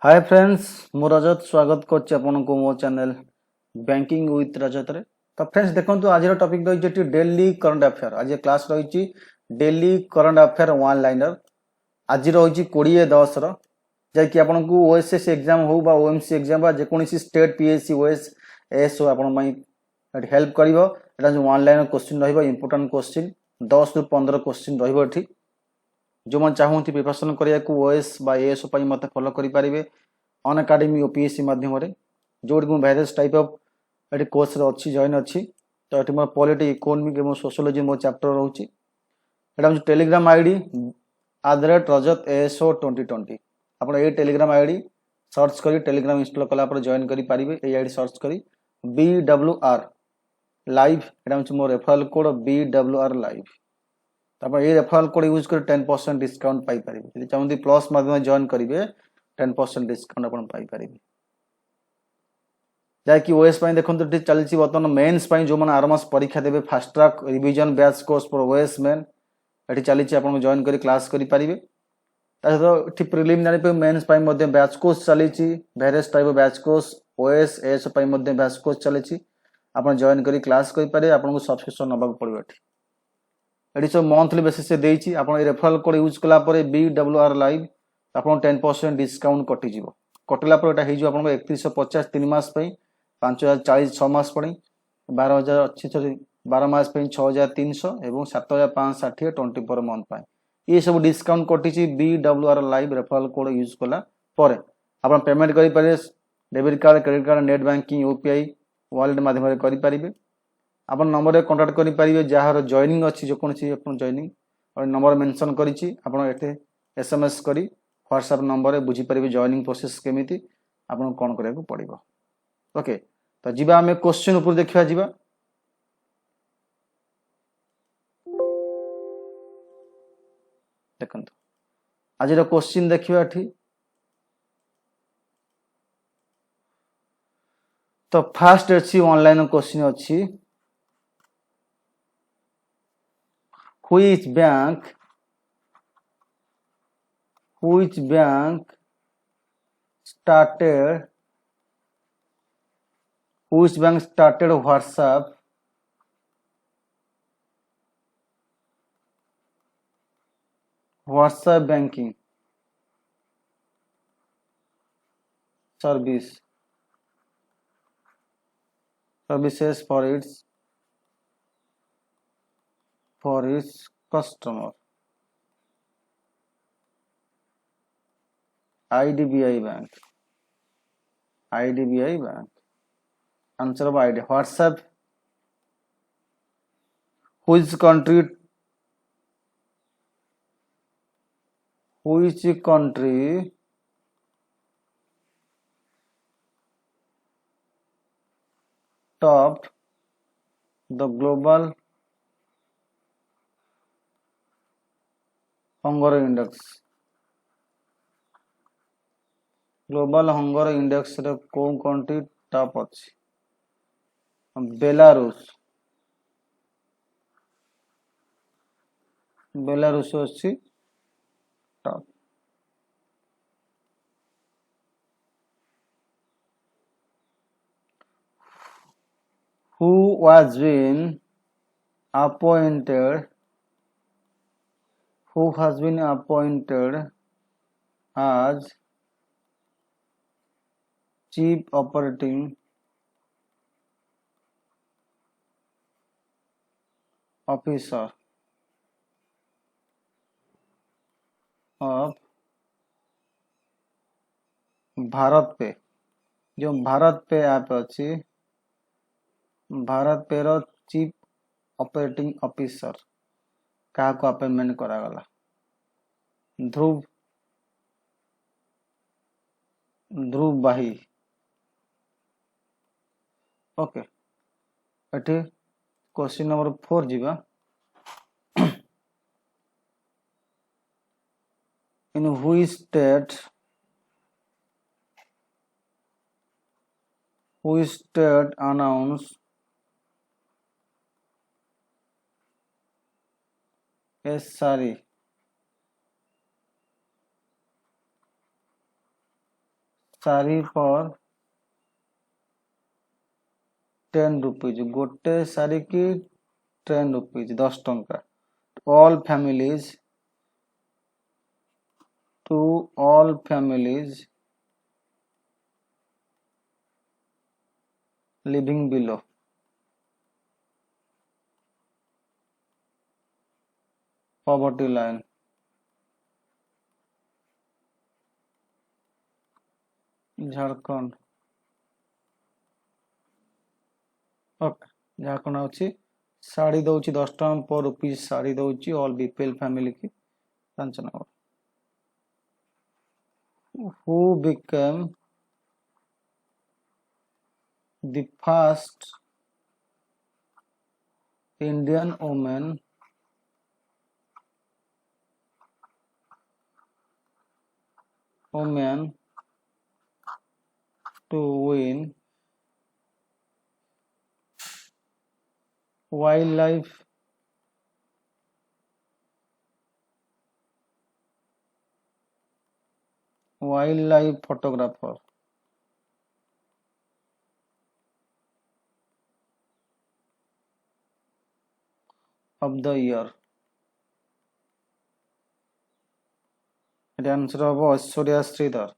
Hi friends मु रजत स्वागत करछि आपनको मो चैनल बैंकिंग विथ रजत रे। तो फ्रेंड्स देखंतु आज टॉपिक रही डेली करंट अफेयर। आज क्लास रही daily current affair one liner. आज रही 20/10 जैकि आपको ओएसएस एग्जाम हो बा ओएमसी एग्जाम बा जेकोसी स्टेट पीएससी ओएस एस आपण हेल्प करिवो। एटा जो वन लाइनर क्वेश्चन रहिबो इंपोर्टेंट क्वेश्चन 10 रु 15 क्वेश्चन रहिबो एठी। जो मन चाहूती प्रिपरेशन करिया को ओएस बा एएस पई मते फॉलो करि पारिबे अन अकाडेमी ओपीएससी माध्यम जो भेरियस टाइप ऑफ ये कोर्स अच्छी जॉइन अच्छी। तो ये मोर पॉलिटी इकोनॉमिक और सोशियोलॉजी मो चैप्टर रोचे। एटा टेलीग्राम आईडी @rajat_aso 2020 आप ये टेलीग्राम आईडी सर्च करी टेलीग्राम इंस्टॉल कला जॉइन करि पारिबे। ए आईडी सर्च करी BWR लाइव एटा मोर रेफरल कोड BWR लाइव। तो ये रेफरल कोड यूज कर 10% डिस्काउंट पाई पारिबे। यदि चाहते प्लस माध्यम जॉइन करेंगे 10% डिस्काउंट अपन पाई पारिबे। जैकि ओएस देखो चलती बर्तमान मेन्स जो मैंने आर मास परीक्षा देवे fast track revision batch course for OS main ये चली आप जॉइन कर क्लास करेंगे। सहित प्रिलिमिनारी पे मेन्स बैच कोर्स चली various type batch course OS S batch course चली आप जॉइन कर क्लास करेंगे। आपको सब्सक्रिप्शन नवा पड़ो ये सब मंथली बेसिस से देती आप रेफरल कोड यूज कलापर BWR लाइव आप 10% डिस्काउंट कटिज कटिला यहाँ हो 3150 3 मास 5040 6 मास पड़ी 12000 अच्छी 12 मास 6300 और 7560 24 मंथ ये सब डिस्काउंट कटी BWR live referral code use कला आप पेमेंट करेंगे debit card credit card net banking UPI wallet माध्यम करेंगे। आप नंबर कांटेक्ट करेंगे जार जॉइनिंग अच्छी जो कौन जॉइनिंग नंबर मेंशन करी SMS करी व्हाट्सएप नंबर बुझीपारे जॉइनिंग प्रोसेस केमी आपन कौन करा पड़ो। ओके तो जीवा आम क्वेश्चन उपर देखा जीवा। देखो आज क्वेश्चन देखा तो फास्ट अच्छी ऑनलाइन क्वेश्चन अच्छी which bank started WhatsApp banking services for its customer? IDBI Bank. Answer of ID. WhatsApp. Which country topped the global hunger index? Global hunger index रे कौन कंट्री टॉप अच्छी? Belarus अच्छी top. Who has been appointed as Chief Operating Officer of Bharat पे? जो भारत पे app अच्छी भारत पे रो chief operating officer क्या को अपॉइंटमेंट करागला? ध्रुव बाही। ओके एठी क्वेश्चन नंबर 4 जीवा। in which state announced SRE sari पर 10 रुपीज, गोटे शाड़ी की 10 रुपीज, 10 टंका। All families, to all families living below poverty line. Jharkhand, okay, Jharkhand अच्छी शाड़ी दौची 10 टका पर रुपीज शाड़ी दौची ऑल बीपीएल फैमिली की। 5 number, who became the first Indian woman to win wildlife photographer of the year। Answer हम Aishwarya Sridhar.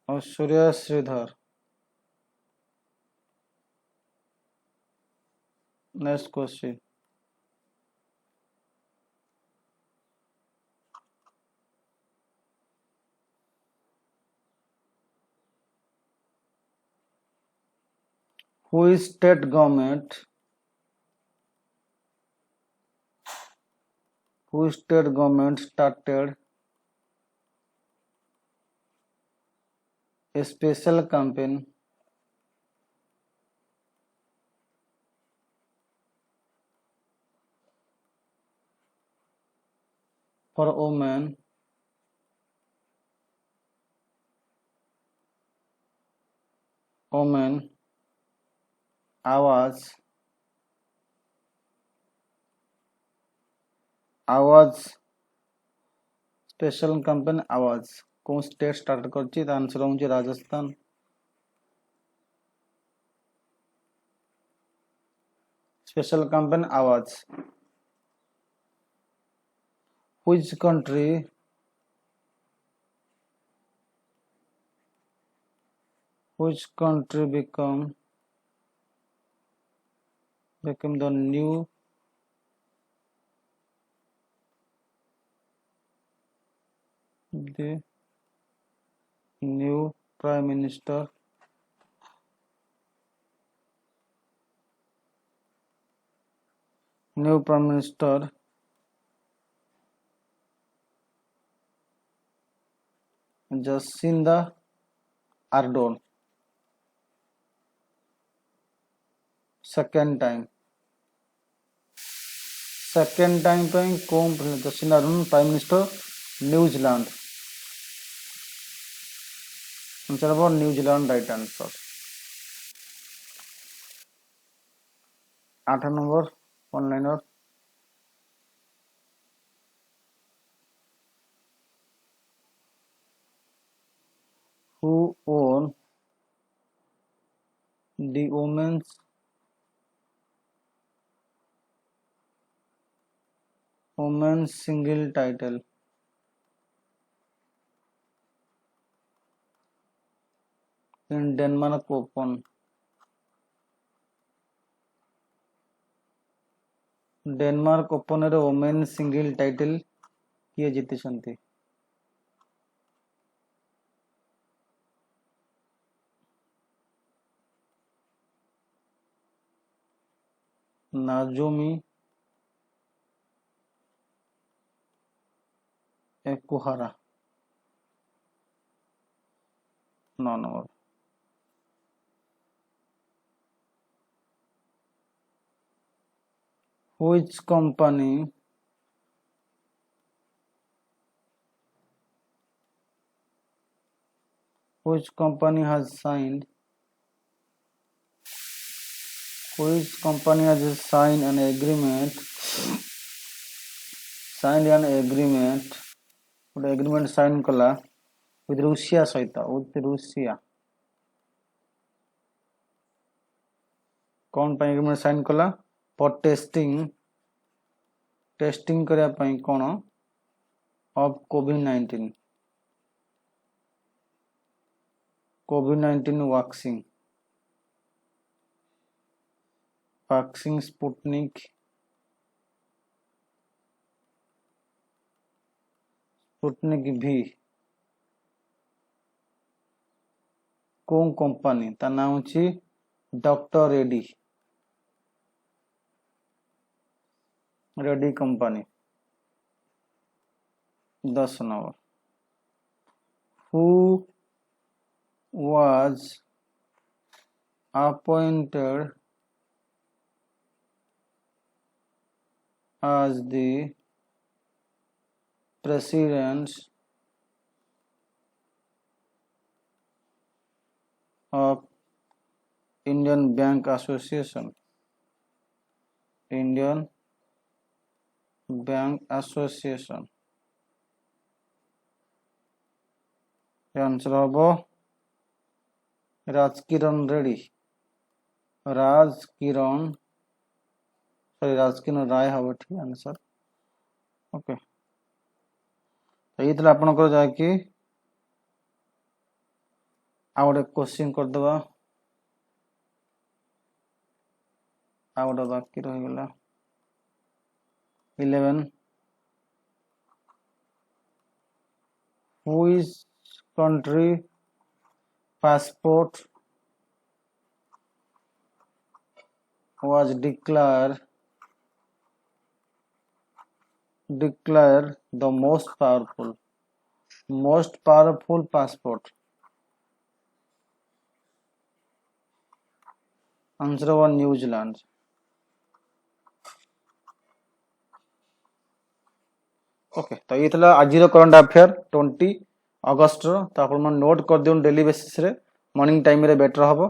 Aishwarya Sridhar. Next question, who state government started a special campaign for women Awaaz special campaign Awaaz कौन state start करछि? त answer होउछि Rajasthan. Special campaign Awaaz. Which country became the new prime minister Jacinda Ardern। Second time पे कौन Jacinda Ardern prime minister New Zealand. Answer अब New Zealand right answer. 8 number one liner, who own the women's single title in Denmark Open। Denmark Open रे women single title किए जीति? Nozomi Okuhara. 9 number, which company has signed an agreement signed an agreement ଗୋଟେ agreement sign କଲା with Russia ସହିତ with Russia कौन ପାଇଁ agreement sign कला for testing କରିବା ପାଇଁ कौन of COVID-19 vaccine Sputnik V कौन कंपनी ता नाम होची doctor ready company 10 number who was appointed as the president of Indian Bank Association answer हम राजकिरण राय हम ठीक आंसर ओके तो ये आपनकर जाकि आ गोटे क्वेश्चन करदबा आ गोटे बाकी रही गला 11 which country passport was declared the most powerful passport answer one New Zealand okay तो ये आज करंट अफेयर 20 अगस्त रो तो आप नोट कर दियो डेली बेसिस रे मॉर्निंग टाइम रे बेटर हबो